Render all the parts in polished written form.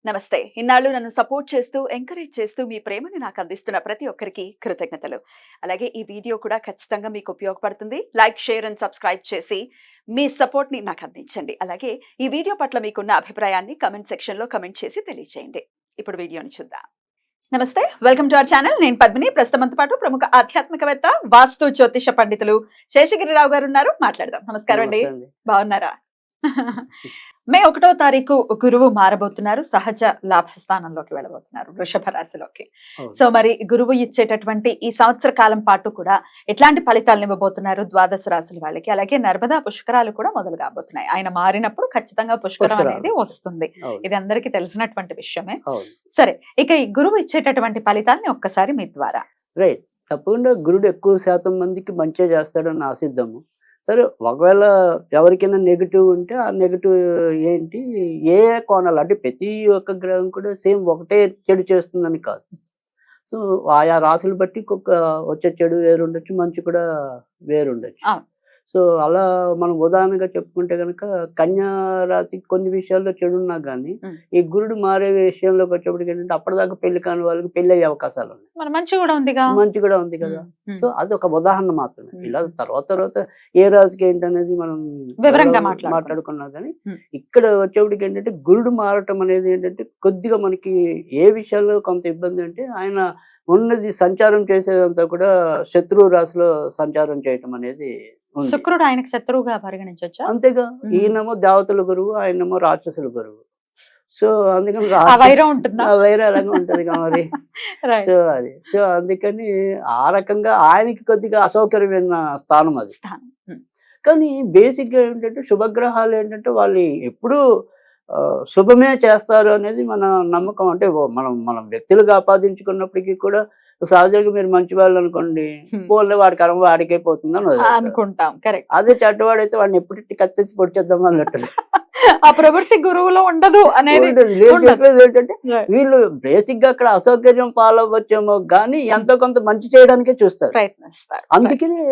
నమస్తే. ఇన్నాళ్ళు నన్ను సపోర్ట్ చేస్తూ, ఎంకరేజ్ చేస్తూ మీ ప్రేమని నాకు అందిస్తున్న ప్రతి ఒక్కరికి కృతజ్ఞతలు. అలాగే ఈ వీడియో కూడా ఖచ్చితంగా మీకు ఉపయోగపడుతుంది. లైక్, షేర్ అండ్ సబ్స్క్రైబ్ చేసి మీ సపోర్ట్‌ని నాకు అందించండి. అలాగే ఈ వీడియో పట్ల మీకున్న అభిప్రాయాన్ని కామెంట్ సెక్షన్‌లో కామెంట్ చేసి తెలియజేయండి. ఇప్పుడు వీడియోని చూద్దాం. నమస్తే. Welcome to our channel. నేను పద్మిని. ప్రస్తుతం మనతో పాటు ప్రముఖ ఆధ్యాత్మికవేత్త, వాస్తు జ్యోతిష పండితులు శేషగిరిరావు గారు ఉన్నారు. మాట్లాడదాం. నమస్కారం అండి. బాగున్నారా? మే 1వ తారీఖు గురువు మారబోతున్నారు. సహజ లాభస్థానంలోకి వెళ్ళబోతున్నారు, వృషభ రాశిలోకి. సో మరి గురువు ఇచ్చేటటువంటి ఈ సంవత్సర కాలం పాటు కూడా ఎట్లాంటి ఫలితాలను ఇవ్వబోతున్నారు ద్వాదశ రాశుల వాళ్ళకి? అలాగే నర్మదా పుష్కరాలు కూడా మొదలు కాబోతున్నాయి. ఆయన మారినప్పుడు ఖచ్చితంగా పుష్కరం అనేది వస్తుంది. ఇది అందరికీ తెలిసినటువంటి విషయమే. సరే, ఇక ఈ గురువు ఇచ్చేటటువంటి ఫలితాలని ఒక్కసారి మీ ద్వారా. రైట్. తప్పకుండా గురుడు ఎక్కువ శాతం మందికి మంచిగా చేస్తాడని ఆశిద్దాము. సరే, ఒకవేళ ఎవరికైనా నెగిటివ్ ఉంటే ఆ నెగిటివ్ ఏంటి, ఏ కోణాలు అంటే ప్రతి ఒక్క గ్రహం కూడా సేమ్ ఒకటే చెడు చేస్తుందని కాదు. సో ఆయా రాశులు బట్టి వచ్చే చెడు వేరుండొచ్చు, మంచి కూడా వేరుండొచ్చు. సో అలా మనం ఉదాహరణగా చెప్పుకుంటే కనుక కన్యా రాశి కొన్ని విషయాల్లో చెడు ఉన్నా కానీ ఈ గురుడు మారే విషయంలోకి వచ్చేప్పటికి ఏంటంటే అప్పటిదాకా పెళ్లి కాని వాళ్ళకి పెళ్లి అయ్యే అవకాశాలు ఉన్నాయి. మంచి కూడా ఉంది కదా. సో అది ఒక ఉదాహరణ మాత్రమే. ఇలా తర్వాత ఏ రాశికి ఏంటనేది మనం వివరంగా మాట్లాడుకున్నా కానీ ఇక్కడ వచ్చేప్పటికి ఏంటంటే గురుడు మారటం అనేది ఏంటంటే కొద్దిగా మనకి ఏ విషయాల్లో కొంత ఇబ్బంది అంటే ఆయన ఉన్నది సంచారం చేసేదంతా కూడా శత్రువు రాశిలో సంచారం చేయటం అనేది. శుక్రుడు ఆయనకు శత్రువుగా పరిగణించొచ్చా? అంతేగా. ఈయనేమో దేవతల గురువు, ఆయనేమో రాక్షసుల గురువు. సో అందుకని వైరం అలాగే ఉంటది మరి. సో అందుకని ఆ రకంగా ఆయనకి కొద్దిగా అసౌకర్యమైన స్థానం అది. కానీ బేసిక్ గా ఏంటంటే శుభగ్రహాలు ఏంటంటే వాళ్ళు ఎప్పుడు శుభమే చేస్తారు అనేది మన నమ్మకం. అంటే మనం వ్యక్తులుగా ఆపాదించుకున్నప్పటికీ కూడా సహజంగా మీరు మంచి వాళ్ళు అనుకోండి, పోలే వాడి కర్మ వాడికైపోతుందని అనుకుంటాం. అదే చెడ్డవాడైతే వాడిని ఎప్పుడు కత్తించి పొడిచేద్దాం అన్నట్టు. ఆ ప్రవృత్తి గురువులో ఉండదు అనేది. చెప్పేది ఏంటంటే వీళ్ళు బేసిక్ గా అక్కడ అసౌకర్యం పాలవ్వచ్చేమో కానీ ఎంతో కొంత మంచి చేయడానికే చూస్తారు, ప్రయత్నిస్తారు. అందుకనే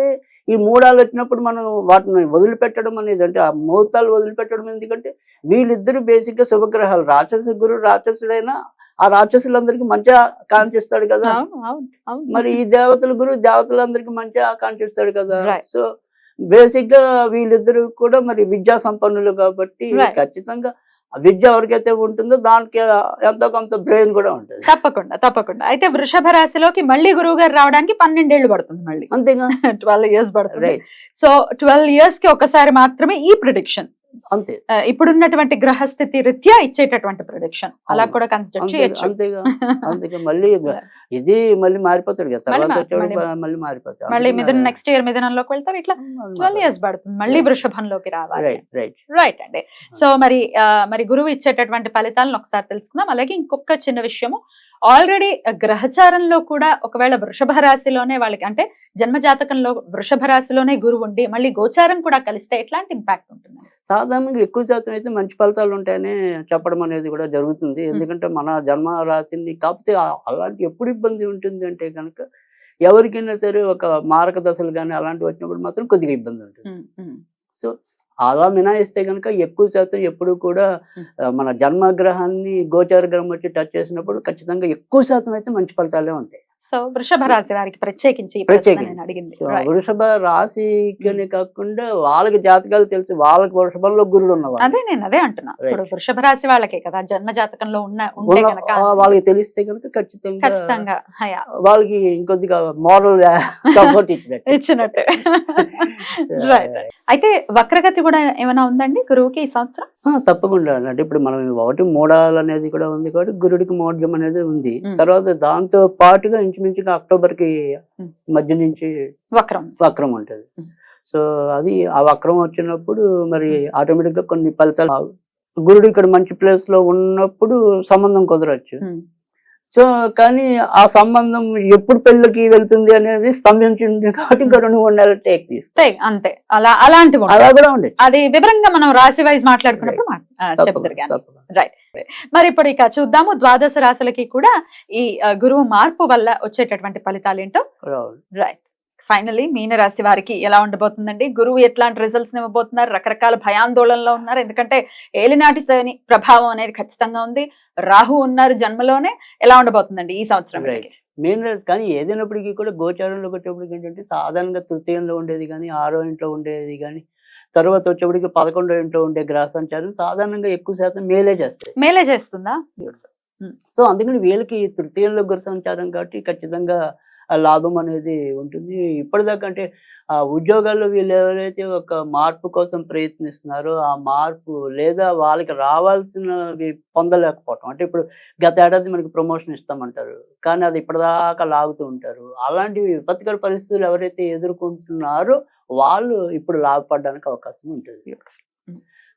ఈ మూడాలు వచ్చినప్పుడు మనం వాటిని వదిలిపెట్టడం అనేది, అంటే ఆ ముహూర్తాలు వదిలిపెట్టడం ఎందుకంటే వీళ్ళిద్దరు బేసిక్ గా శుభగ్రహాలు. రాక్షసు గురువు రాక్షసుడైనా ఆ రాక్షసులందరికీ మంచిగా ఆకాంక్షిస్తాడు కదా. మరి ఈ దేవతల గురువు దేవతలందరికీ మంచిగా ఆకాంక్షిస్తాడు కదా. సో బేసిక్ గా వీళ్ళిద్దరు కూడా మరి విద్యా సంపన్నులు కాబట్టి ఖచ్చితంగా విద్య ఎవరికైతే ఉంటుందో దానికి ఎంతో కొంత బ్రెయిన్ కూడా ఉంటుంది. తప్పకుండా. అయితే వృషభ రాశిలోకి మళ్ళీ గురువు గారు రావడానికి 12 ఏళ్ళు పడుతుంది. మళ్ళీ అంతేగా 12 years పడుతుంది. సో 12 years కి ఒకసారి మాత్రమే ఈ ప్రిడిక్షన్. అంతే. ఇప్పుడున్నటువంటి గ్రహస్థితి రీత్యా ఇచ్చేటటువంటి ప్రొడిక్షన్ అలా కూడా కన్సిడర్ చేయొచ్చు. అంతేగా మళ్ళీ ఇది మళ్ళీ మారిపోతాడు కదా, తర్వాత మళ్ళీ మారిపోతాడు. మళ్ళీ మిథున నెక్స్ట్ ఇయర్ మిథునంలోకి వెళ్తారు. ఇట్లా 12 years పడుతుంది మళ్ళీ వృషభంలోకి రావాలి. రైట్ అండి. సో మరి గురువు ఇచ్చేటటువంటి ఫలితాలను ఒకసారి తెలుసుకుందాం. అలాగే ఇంకొక చిన్న విషయము, ఆల్రెడీ గ్రహచారంలో కూడా ఒకవేళ వృషభ రాశిలోనే వాళ్ళకి, అంటే జన్మ జాతకంలో వృషభ రాశిలోనే గురువు ఉండి మళ్ళీ గోచారం కూడా కలిస్తే ఎట్లాంటి ఇంపాక్ట్ ఉంటుంది? సాధారణంగా ఎక్కువ శాతం అయితే మంచి ఫలితాలు ఉంటాయని చెప్పడం అనేది కూడా జరుగుతుంది. ఎందుకంటే మన జన్మ రాశిని, కాకపోతే అలాంటి ఎప్పుడు ఇబ్బంది ఉంటుంది అంటే కనుక ఎవరికైనా సరే ఒక మారక దశలు కానీ అలాంటివి వచ్చినప్పుడు మాత్రం కొద్దిగా ఇబ్బంది ఉంటుంది. సో అలా మినాయిస్తే కనుక ఎక్కువ శాతం ఎప్పుడు కూడా మన జన్మగ్రహాన్ని గోచార గ్రహం వచ్చి టచ్ చేసినప్పుడు ఖచ్చితంగా ఎక్కువ శాతం అయితే మంచి ఫలితాలే ఉంటాయి. సో వృషభ రాశి వారికి ప్రత్యేకించి వృషభ రాశికి కాకుండా వాళ్ళకి జాతకాలు తెలిసి వాళ్ళకి వృషభంలో గురుడు ఉన్నవాళ్ళు. అదే అంటున్నా. ఇప్పుడు వృషభ రాశి వాళ్ళకే కదా జన్మ జాతకంలో వాళ్ళకి తెలిస్తే కనుక ఖచ్చితంగా వాళ్ళకి ఇంకొద్దిగా మోరల్ సపోర్ట్ ఇచ్చినట్టు. అయితే వక్రగతి కూడా ఏమైనా ఉందండి గురువుకి ఈ సంవత్సరం? తప్పకుండా. అంటే ఇప్పుడు మనం ఒకటి మూడాలు అనేది కూడా ఉంది కాబట్టి గురుడికి మోడ్యం అనేది ఉంది. తర్వాత దాంతో పాటుగా ఇంచుమించుగా అక్టోబర్ కి మధ్య నుంచి వక్రం ఉంటుంది. సో అది ఆ వక్రం వచ్చినప్పుడు మరి ఆటోమేటిక్ గా కొన్ని ఫలితాలు, గురుడు ఇక్కడ మంచి ప్లేస్ లో ఉన్నప్పుడు సంబంధం కుదరచ్చు. సో కానీ ఆ సంబంధం ఎప్పుడు పెళ్ళికి వెళ్తుంది అనేది స్తంభించింది కాబట్టి ఇంకా 2-3 నెలలు టేక్ తీస్తాయి అంతే. అలాంటివి అలా కూడా ఉండేది. అది వివరంగా మనం రాశి వైజ్ మాట్లాడుకున్నప్పుడు చెప్తారు. రైట్. మరి ఇప్పుడు ఇక చూద్దాము ద్వాదశ రాశులకి కూడా ఈ గురువు మార్పు వల్ల వచ్చేటటువంటి ఫలితాలు ఏంటో. రైట్. ఫైనలీ మీన రాశి వారికి ఎలా ఉండబోతుందండి? గురువు ఎట్లాంటి రిజల్ట్స్ ఇవ్వబోతున్నారు? రకరకాల భయాందోళనలో ఉన్నారు, ఎందుకంటే ఏలినాటి శని ప్రభావం అనేది ఖచ్చితంగా ఉంది. రాహు ఉన్నారు జన్మలోనే. ఎలా ఉండబోతుందండి ఈ సంవత్సరం? రైట్. మెయిన్ రాశి కానీ ఏదైనప్పటికీ కూడా గోచారంలోకి వచ్చేప్పటికి ఏంటంటే సాధారణంగా తృతీయంలో ఉండేది కానీ, 6వ ఇంట్లో ఉండేది కానీ, తర్వాత వచ్చేప్పటికి 11వ ఇంట్లో ఉండే గ్రహ సంచారం సాధారణంగా ఎక్కువ శాతం మేలే చేస్తాయి. మేలే చేస్తుందా? సో అందుకని వీళ్ళకి తృతీయంలో గురు సంచారం కాబట్టి ఖచ్చితంగా ఆ లాభం అనేది ఉంటుంది. ఇప్పటిదాకా అంటే ఆ ఉద్యోగాల్లో వీళ్ళు ఎవరైతే ఒక మార్పు కోసం ప్రయత్నిస్తున్నారో ఆ మార్పు లేదా వాళ్ళకి రావాల్సినవి పొందలేకపోవటం. అంటే ఇప్పుడు గత ఏడాది మనకి ప్రమోషన్ ఇస్తామంటారు, కానీ అది ఇప్పటిదాకా లాగుతూ ఉంటారు. అలాంటి విపత్కర పరిస్థితులు ఎవరైతే ఎదుర్కొంటున్నారో వాళ్ళు ఇప్పుడు లాభపడడానికి అవకాశం ఉంటుంది.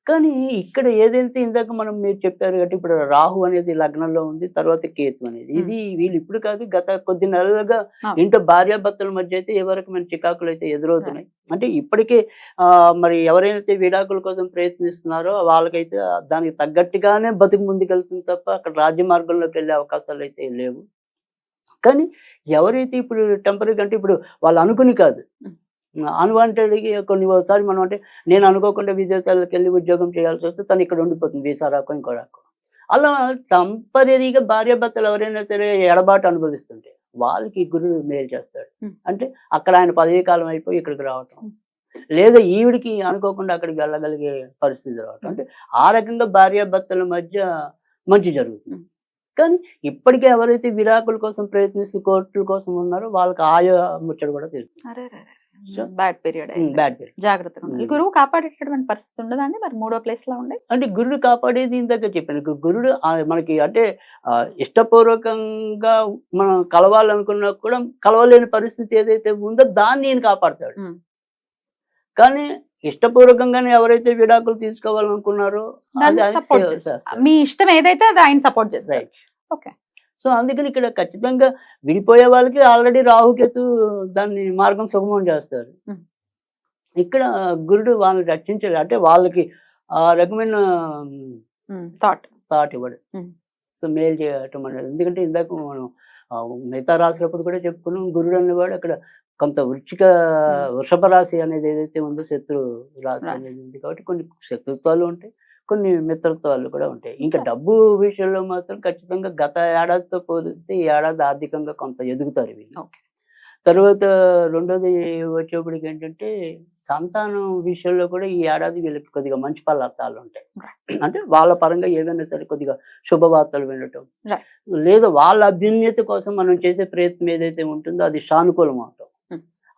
కానీ ఇక్కడ ఏదైతే ఇందాక మీరు చెప్పారు కాబట్టి ఇప్పుడు రాహు అనేది లగ్నంలో ఉంది, తర్వాత కేతు అనేది. ఇది వీళ్ళు ఇప్పుడు కాదు, గత కొద్ది నెలలుగా ఇంట్లో భార్యాభర్తల మధ్య అయితే ఏ రకమైన చికాకులు అయితే ఎదురవుతున్నాయి. అంటే ఇప్పటికే మరి ఎవరైతే విడాకుల కోసం ప్రయత్నిస్తున్నారో వాళ్ళకైతే దానికి తగ్గట్టుగానే బతుకు ముందుకెళ్తుంది తప్ప అక్కడ రాజ్య మార్గంలోకి వెళ్ళే అవకాశాలు అయితే లేవు. కానీ ఎవరైతే ఇప్పుడు టెంపరీగా అంటే ఇప్పుడు వాళ్ళు అనుకుని కాదు, అన్వాంటెడ్గా ఒకసారి మనం అంటే నేను అనుకోకుండా విదేశాలకు వెళ్ళి ఉద్యోగం చేయాల్సి వస్తే తను ఇక్కడ ఉండిపోతుంది, వీసా రాకో ఇంకో రాకో. అలా టెంపరీగా భార్యాభర్తలు ఎవరైనా సరే ఎడబాటు అనుభవిస్తుంటే వాళ్ళకి గురుడు మేలు చేస్తాడు. అంటే అక్కడ ఆయన పదవీ కాలం అయిపోయి ఇక్కడికి రావటం, లేదా ఈవిడికి అనుకోకుండా అక్కడికి వెళ్ళగలిగే పరిస్థితి రావటం. అంటే ఆ రకంగా భార్యాభర్తల మధ్య మంచి జరుగుతుంది. కానీ ఇప్పటికే ఎవరైతే విడాకుల కోసం ప్రయత్నిస్తూ కోర్టుల కోసం ఉన్నారో వాళ్ళకి ఆయా ముచ్చట కూడా తెలుస్తుంది. Bad period, bad period. జాగ్రత్తగా ఉండాలి. గురువు కాపాడేటటువంటి పరిస్థితి ఉండదండి మరి 3వ ప్లేస్ లో ఉండే? అంటే గురుడు కాపాడేది ఇందాక చెప్పాను. గురుడు మనకి అంటే ఇష్టపూర్వకంగా మనం కలవాలనుకున్నా కూడా కలవలేని పరిస్థితి ఏదైతే ఉందో దాన్ని ఈయన కాపాడతాడు. కానీ ఇష్టపూర్వకంగానే ఎవరైతే విడాకులు తీసుకోవాలనుకున్నారో మీ ఇష్టం ఏదైతే అది ఆయన సపోర్ట్ చేస్తారు. ఓకే. సో అందుకని ఇక్కడ ఖచ్చితంగా విడిపోయే వాళ్ళకి ఆల్రెడీ రాహుకేతు దాన్ని మార్గం సుగమం చేస్తారు. ఇక్కడ గురుడు వాళ్ళని రక్షించాలి, అంటే వాళ్ళకి ఆ రకమైన థాట్ ఇవ్వడు. సో మేలు చేయటం అనేది. ఎందుకంటే ఇందాక మనం మిగతా రాసినప్పుడు కూడా చెప్పుకున్నాం, గురుడు అనేవాడు అక్కడ కొంత వృషభ రాశి అనేది ఏదైతే ఉందో శత్రు రాశి అనేది ఉంది కాబట్టి కొన్ని శత్రుత్వాలు ఉంటాయి, కొన్ని మిత్రత్వాలు కూడా ఉంటాయి. ఇంకా డబ్బు విషయంలో మాత్రం ఖచ్చితంగా గత ఏడాదితో పోలిస్తే ఈ ఏడాది ఆర్థికంగా కొంత ఎదుగుతారు వీళ్ళు. తర్వాత రెండోది వచ్చేప్పటికి ఏంటంటే సంతానం విషయంలో కూడా ఈ ఏడాది వీళ్ళకి కొద్దిగా మంచి ఫలితాలు ఉంటాయి. అంటే వాళ్ళ పరంగా ఏదైనా సరే కొద్దిగా శుభవార్తలు వినటం, లేదా వాళ్ళ అభ్యున్నత కోసం మనం చేసే ప్రయత్నం ఏదైతే ఉంటుందో అది సానుకూలం అవటం,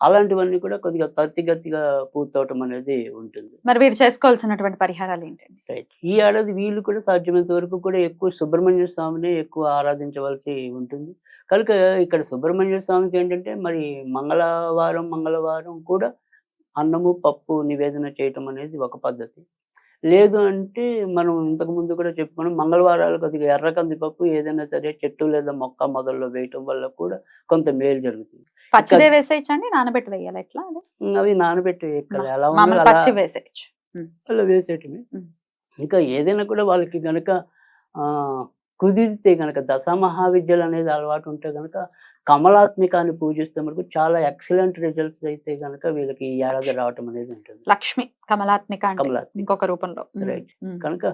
అలాంటివన్నీ కూడా కొద్దిగా త్వరితగతిగా పూర్తవటం అనేది ఉంటుంది. మరి వీరు చేసుకోవాల్సినటువంటి పరిహారాలు ఏంటండి? రైట్. ఈ ఏడాది వీళ్ళు కూడా సాధ్యమైనంత వరకు కూడా ఎక్కువ సుబ్రహ్మణ్య స్వామిని ఎక్కువ ఆరాధించవలసి ఉంటుంది. కనుక ఇక్కడ సుబ్రహ్మణ్య స్వామికి ఏంటంటే మరి మంగళవారం కూడా అన్నము పప్పు నివేదన చేయటం అనేది ఒక పద్ధతి. లేదు అంటే మనం ఇంతకు ముందు కూడా చెప్పుకున్నాం, మంగళవారాలు కొద్దిగా ఎర్ర కందిపప్పు ఏదైనా సరే చెట్టు లేదా మొక్క మొదల్లో వేయటం వల్ల కూడా కొంత మేలు జరుగుతుంది. పచ్చిదే వేసేయచ్చండి, నానబెట్టి వేయాలి ఎట్లా? అవి నానబెట్టి ఎలా వేసేయచ్చు, అలా వేసేయటమే. ఇంకా ఏదైనా కూడా వాళ్ళకి గనక కుదిరితే గనక దశమహావిద్యలు అనేది అలవాటు ఉంటే గనక కమలాత్మికాన్ని పూజిస్తే మనకు చాలా ఎక్సలెంట్ రిజల్ట్స్ అయితే గనక వీళ్ళకి ఈ ఏడాది రావటం అనేది ఉంటుంది. లక్ష్మి కమలాత్మిక ఇంకొక రూపంలో. రైట్. కనుక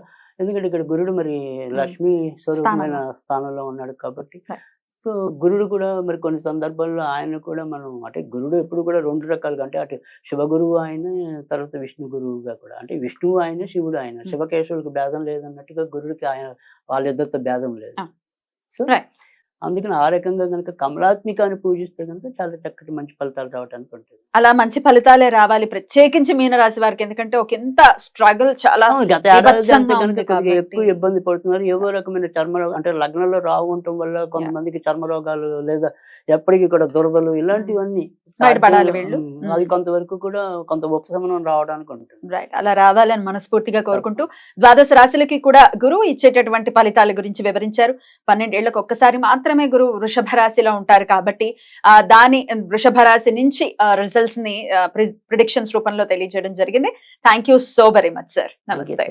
ఎందుకంటే ఇక్కడ గురుడు మరి లక్ష్మీ స్వరూపమైన స్థానంలో ఉన్నాడు కాబట్టి సో గురుడు కూడా మరి కొన్ని సందర్భాల్లో ఆయన కూడా మనం అంటే గురుడు ఎప్పుడు కూడా 2 రకాలుగా, అంటే అటు శివ గురువు ఆయన, తర్వాత విష్ణు గురువుగా కూడా, అంటే విష్ణువు ఆయన శివుడు ఆయన, శివకేశవులకు భేదం లేదన్నట్టుగా గురుడికి ఆయన వాళ్ళిద్దరితో భేదం లేదు. సో అందుకని ఆ రకంగా కనుక కమలాత్మికాన్ని పూజిస్తే కనుక చాలా చక్కటి మంచి ఫలితాలు రావడానికి ఉంటుంది. అలా మంచి ఫలితాలే రావాలి, ప్రత్యేకించి మీనరాశి వారికి. ఎందుకంటే ఒక ఎంత స్ట్రగుల్, చాలా గత ఏడాది అంతే కనుక ఎక్కువ ఇబ్బంది పడుతున్నారు. ఏవో రకమైన చర్మ అంటే లగ్నంలో రావు ఉండటం వల్ల కొంతమందికి చర్మ రోగాలు లేదా ఎప్పటికీ కూడా దురదలు ఇలాంటివన్నీ బయటపడాలి వీళ్ళు. అది కొంతవరకు కూడా కొంత ఉపశమనం రావడానికి ఉంటుంది. రైట్. అలా రావాలని మనస్ఫూర్తిగా కోరుకుంటూ ద్వాదశ రాశులకి కూడా గురువు ఇచ్చేటటువంటి ఫలితాల గురించి వివరించారు. 12 ఏళ్లకు ఒక్కసారి మాత్రమే గురువు వృషభ రాశిలో ఉంటారు కాబట్టి దాని వృషభ రాశి నుంచి రిజల్ట్స్ ని ప్రిడిక్షన్స్ రూపంలో తెలియజేయడం జరిగింది. Thank you so very much sir. నమస్తే.